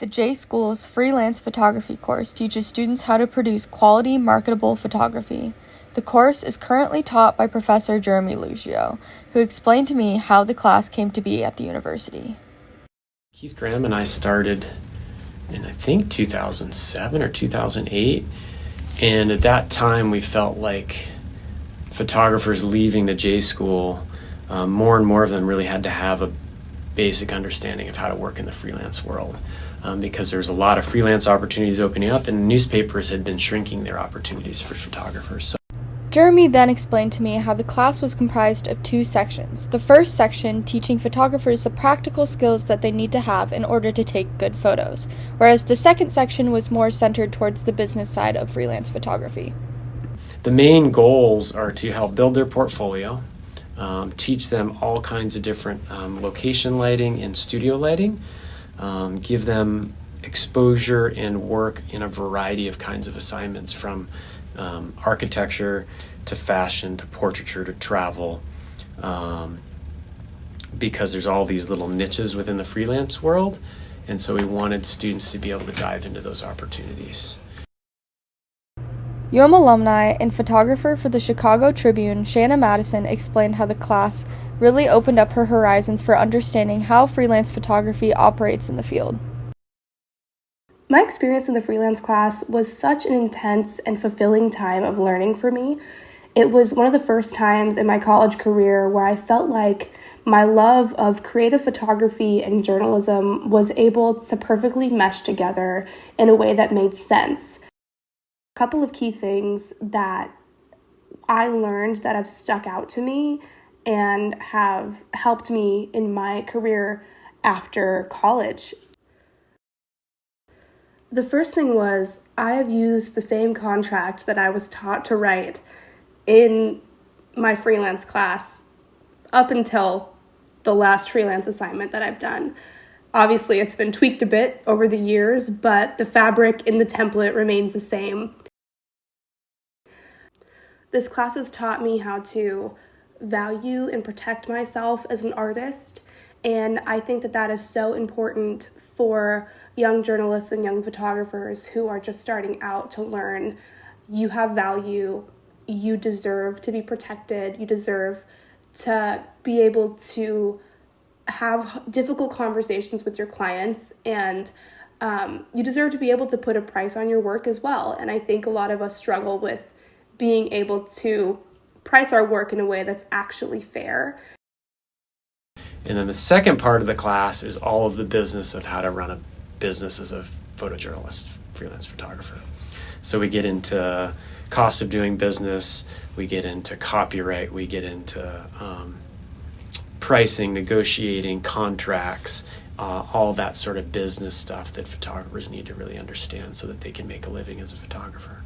The J School's Freelance photography course teaches students how to produce quality, marketable photography. The course is currently taught by Professor Jeremy Lurgio, who explained to me how the class came to be at the university. Keith Graham and I started in, I think, 2007 or 2008. And at that time, we felt like photographers leaving the J School, more and more of them really had to have a basic understanding of how to work in the freelance world, because there's a lot of freelance opportunities opening up, and newspapers had been shrinking their opportunities for photographers. So Jeremy then explained to me how the class was comprised of two sections. The first section teaching photographers the practical skills that they need to have in order to take good photos, whereas the second section was more centered towards the business side of freelance photography. the main goals are to help build their portfolio, teach them all kinds of different location lighting and studio lighting, give them exposure and work in a variety of kinds of assignments, from architecture to fashion to portraiture to travel, because there's all these little niches within the freelance world, and so we wanted students to be able to dive into those opportunities. UM alumni and photographer for the Chicago Tribune, Shanna Madison, explained how the class really opened up her horizons for understanding how freelance photography operates in the field. My experience in the freelance class was such an intense and fulfilling time of learning for me. It was one of the first times in my college career where I felt like my love of creative photography and journalism was able to perfectly mesh together in a way that made sense. A couple of key things that I learned that have stuck out to me and have helped me in my career after college. The first thing was, I have used the same contract that I was taught to write in my freelance class up until the last freelance assignment that I've done. Obviously, it's been tweaked a bit over the years, but the fabric in the template remains the same. This class has taught me how to value and protect myself as an artist, and I think that that is so important for young journalists and young photographers who are just starting out to learn. You have value, you deserve to be protected, you deserve to be able to have difficult conversations with your clients, and you deserve to be able to put a price on your work as well. And I think a lot of us struggle with being able to price our work in a way that's actually fair. And then the second part of the class is all of the business of how to run a business as a photojournalist, freelance photographer. So we get into cost of doing business, we get into copyright, we get into pricing, negotiating, contracts, all that sort of business stuff that photographers need to really understand so that they can make a living as a photographer.